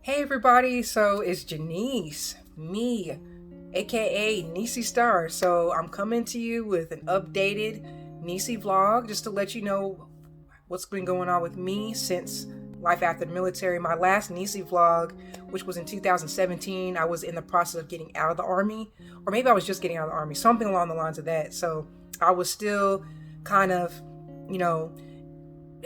Hey everybody, so it's Janice, me, aka Niecy Star. So I'm coming to you with an updated Niecy vlog just to let you know what's been going on with me since life after the military. My last Niecy vlog, which was in 2017, I was in the process of getting out of the Army, or maybe I was just getting out of the Army, something along the lines of that. So I was still kind of,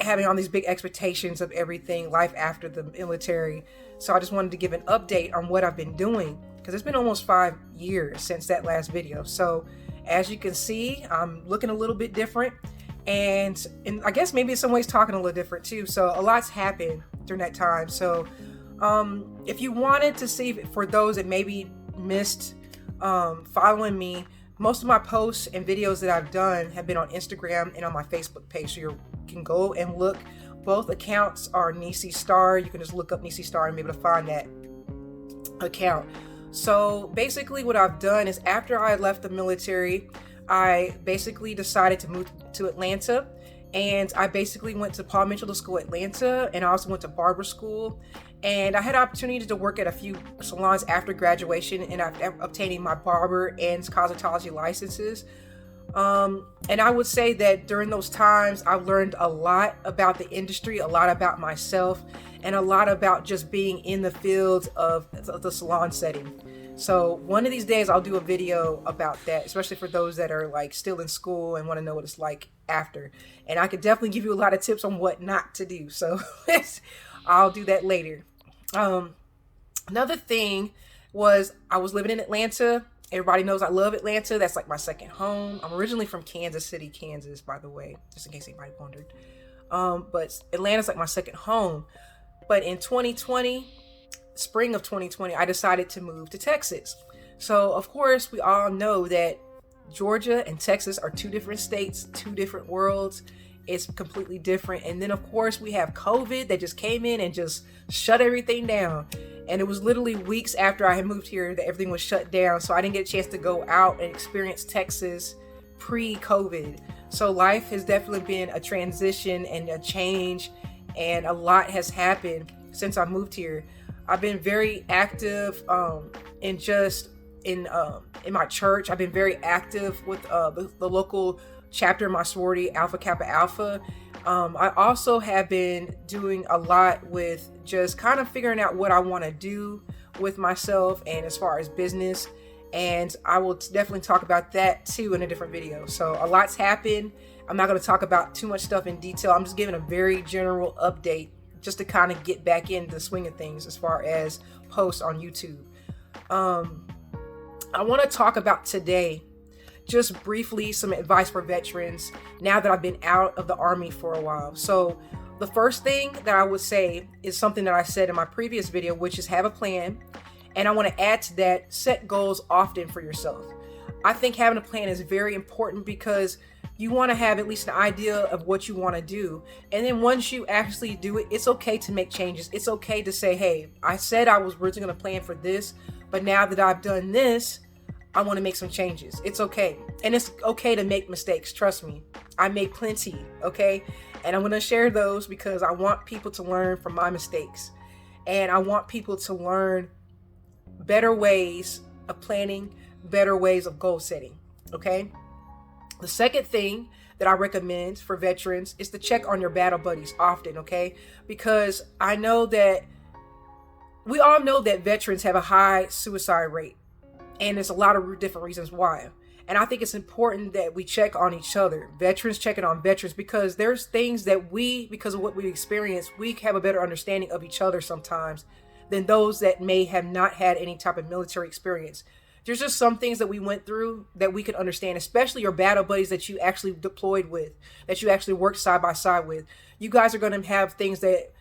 having all these big expectations of everything, life after the military. So I just wanted to give an update on what I've been doing because it's been almost 5 years since that last video. So as you can see, I'm looking a little bit different, and I guess maybe in some ways talking a little different too. So a lot's happened during that time. So if you wanted to see, for those that maybe missed following me, most of my posts and videos that I've done have been on Instagram and on my Facebook page. So you can go and look. Both accounts are Niecy Star. You can just look up Niecy Star and be able to find that account. So basically what I've done is, after I left the military, I basically decided to move to Atlanta. And I basically went to Paul Mitchell School Atlanta, and I also went to barber school. And I had opportunities to work at a few salons after graduation, and I'm obtaining my barber and cosmetology licenses. And I would say that during those times, I've learned a lot about the industry, a lot about myself, and a lot about just being in the field of the salon setting. So one of these days I'll do a video about that, especially for those that are like still in school and want to know what it's like after. And I could definitely give you a lot of tips on what not to do. So I'll do that later. Another thing was, I was living in Atlanta. Everybody knows I love Atlanta. That's like my second home. I'm originally from Kansas City, Kansas, by the way, just in case anybody wondered. But Atlanta's like my second home. But in 2020, spring of 2020, I decided to move to Texas. So of course, we all know that Georgia and Texas are two different states, two different worlds. It's completely different. And then of course we have COVID that just came in and just shut everything down. And it was literally weeks after I had moved here that everything was shut down. So I didn't get a chance to go out and experience Texas pre-COVID. So life has definitely been a transition and a change, and a lot has happened since I moved here. I've been very active in my church. I've been very active with the local chapter of my sorority, Alpha Kappa Alpha. I also have been doing a lot with just kind of figuring out what I want to do with myself and as far as business. And I will definitely talk about that too in a different video. So a lot's happened. I'm not going to talk about too much stuff in detail. I'm just giving a very general update just to kind of get back into the swing of things as far as posts on YouTube. I want to talk about today, just briefly, some advice for veterans now that I've been out of the Army for a while. So the first thing that I would say is something that I said in my previous video, which is have a plan. And I want to add to that, set goals often for yourself. I think having a plan is very important because you want to have at least an idea of what you want to do. And then once you actually do it, it's okay to make changes. It's okay to say, hey, I said I was originally going to plan for this, but now that I've done this, I want to make some changes. It's okay. And it's okay to make mistakes. Trust me. I make plenty. Okay. And I'm going to share those because I want people to learn from my mistakes. And I want people to learn better ways of planning, better ways of goal setting. Okay. The second thing that I recommend for veterans is to check on your battle buddies often. Okay. Because I know that we all know that veterans have a high suicide rate. And there's a lot of different reasons why. And I think it's important that we check on each other. Veterans checking on veterans, because there's things that because of what we experience, we have a better understanding of each other sometimes than those that may have not had any type of military experience. There's just some things that we went through that we can understand, especially your battle buddies that you actually deployed with, that you actually worked side by side with. You guys are going to have things that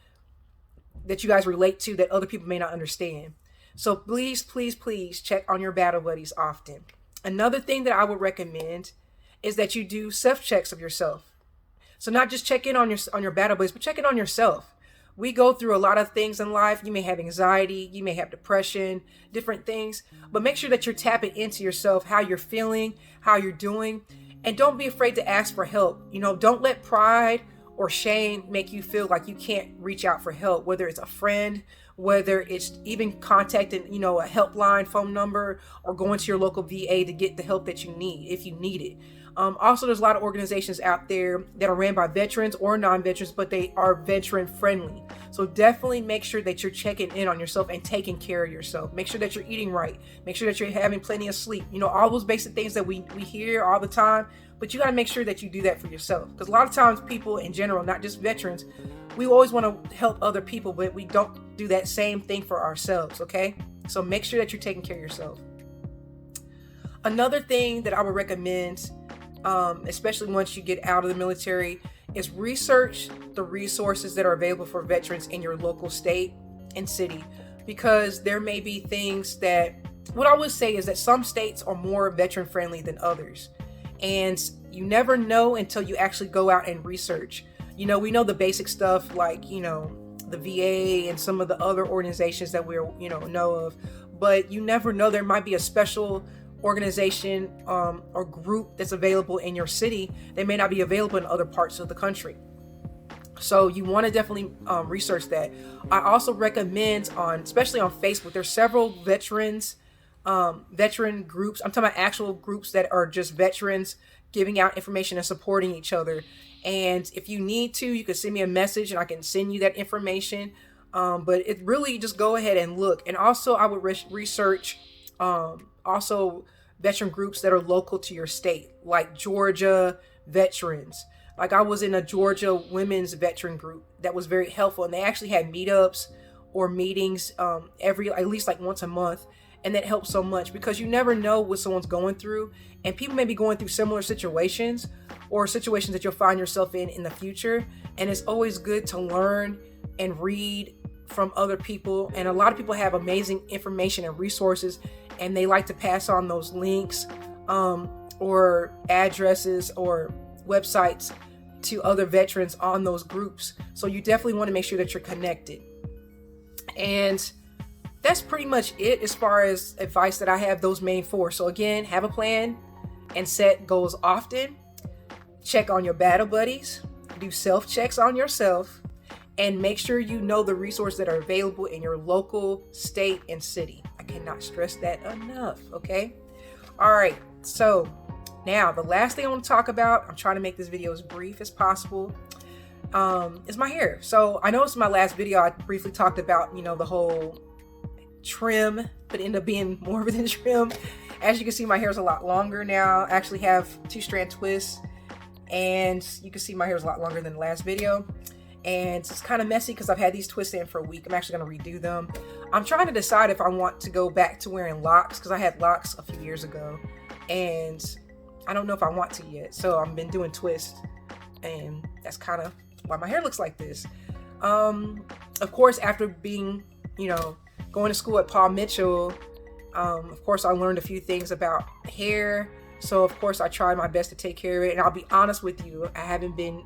you guys relate to that other people may not understand. So please, please, please check on your battle buddies often. Another thing that I would recommend is that you do self-checks of yourself. So not just check in on your battle buddies, but check in on yourself. We go through a lot of things in life. You may have anxiety, you may have depression, different things, but make sure that you're tapping into yourself, how you're feeling, how you're doing, and don't be afraid to ask for help. Don't let pride or shame make you feel like you can't reach out for help, whether it's a friend, whether it's even contacting, a helpline phone number, or going to your local VA to get the help that you need if you need it. Also, there's a lot of organizations out there that are ran by veterans or non-veterans, but they are veteran friendly. So definitely make sure that you're checking in on yourself and taking care of yourself. Make sure that you're eating right. Make sure that you're having plenty of sleep. All those basic things that we hear all the time, but you got to make sure that you do that for yourself. Because a lot of times people in general, not just veterans, we always want to help other people, but we don't do that same thing for ourselves, okay? So make sure that you're taking care of yourself. Another thing that I would recommend, especially once you get out of the military, is research the resources that are available for veterans in your local state and city, because there may be things that, what I would say is that some states are more veteran friendly than others, and you never know until you actually go out and research. We know the basic stuff like, the VA and some of the other organizations that we're, know of, but you never know, there might be a special organization or group that's available in your city. They may not be available in other parts of the country. So you want to definitely research that. I also recommend especially on Facebook, there's several veteran groups. I'm talking about actual groups that are just veterans giving out information and supporting each other. And if you need to, you can send me a message and I can send you that information. But it really, just go ahead and look. And also I would research also veteran groups that are local to your state, like Georgia veterans. Like I was in a Georgia women's veteran group that was very helpful, and they actually had meetups or meetings at least like once a month, and that helps so much because you never know what someone's going through, and people may be going through similar situations or situations that you'll find yourself in the future, and it's always good to learn and read from other people. And a lot of people have amazing information and resources, and they like to pass on those links or addresses or websites to other veterans on those groups. So you definitely want to make sure that you're connected. And that's pretty much it as far as advice that I have, those main four. So again, have a plan and set goals often. Check on your battle buddies. Do self-checks on yourself. And make sure you know the resources that are available in your local state and city. I cannot stress that enough, okay? All right, so now the last thing I want to talk about, I'm trying to make this video as brief as possible, is my hair. So I know it's my last video, I briefly talked about, the whole trim, but it ended up being more than trim. As you can see, my hair is a lot longer now. I actually have 2-strand twists, and you can see my hair is a lot longer than the last video. And it's kind of messy because I've had these twists in for a week. I'm actually going to redo them. I'm trying to decide if I want to go back to wearing locks, because I had locks a few years ago, and I don't know if I want to yet. So I've been doing twists, and that's kind of why my hair looks like this. Of course, after being, going to school at Paul Mitchell, of course, I learned a few things about hair. So of course, I tried my best to take care of it. And I'll be honest with you, I haven't been,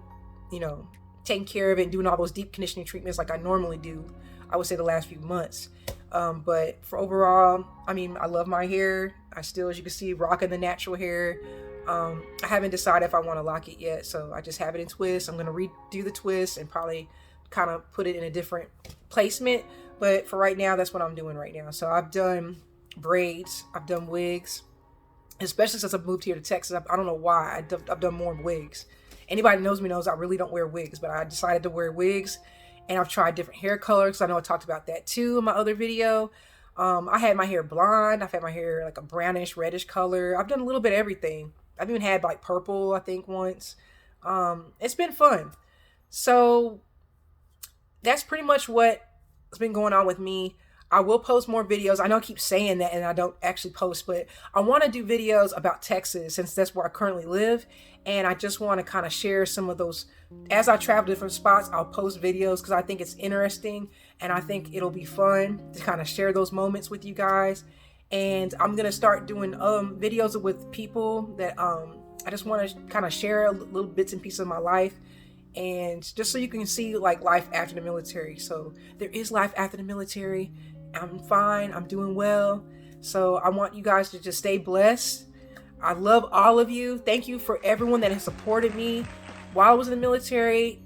taking care of it and doing all those deep conditioning treatments like I normally do, I would say the last few months. But for overall, I love my hair. I still, as you can see, rocking the natural hair. I haven't decided if I want to lock it yet, so I just have it in twists. I'm going to redo the twist and probably kind of put it in a different placement. But for right now, that's what I'm doing right now. So I've done braids, I've done wigs, especially since I've moved here to Texas. I don't know why, I've done more wigs. Anybody knows me knows I really don't wear wigs, but I decided to wear wigs, and I've tried different hair colors. I know I talked about that too in my other video. I had my hair blonde. I've had my hair like a brownish, reddish color. I've done a little bit of everything. I've even had like purple, I think, once. It's been fun. So that's pretty much what's been going on with me. I will post more videos. I know I keep saying that and I don't actually post, but I want to do videos about Texas since that's where I currently live. And I just want to kind of share some of those. As I travel to different spots, I'll post videos because I think it's interesting and I think it'll be fun to kind of share those moments with you guys. And I'm going to start doing videos with people that I just want to kind of share little bits and pieces of my life. And just so you can see like life after the military. So there is life after the military. I'm fine. I'm doing well. So I want you guys to just stay blessed. I love all of you. Thank you for everyone that has supported me while I was in the military,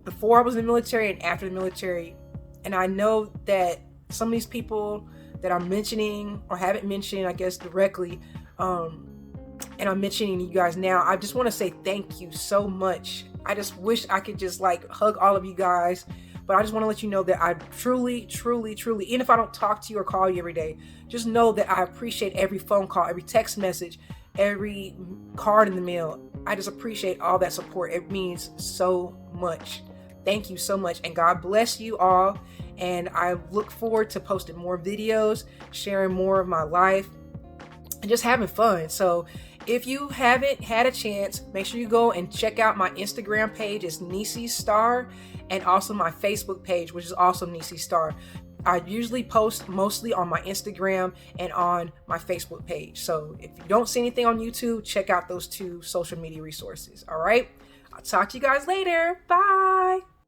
before I was in the military and after the military. And I know that some of these people that I'm mentioning or haven't mentioned, I guess, directly, and I'm mentioning you guys now, I just want to say thank you so much. I just wish I could just like hug all of you guys, but I just want to let you know that I truly, truly, truly, even if I don't talk to you or call you every day, just know that I appreciate every phone call, every text message, every card in the mail. I just appreciate all that support. It means so much. Thank you so much, and God bless you all. And I look forward to posting more videos, sharing more of my life, and just having fun. So if you haven't had a chance, make sure you go and check out my Instagram page. It's NeeCeeStar, and also my Facebook page, which is also NeeCeeStar. I usually post mostly on my Instagram and on my Facebook page. So if you don't see anything on YouTube, check out those two social media resources. All right. I'll talk to you guys later. Bye.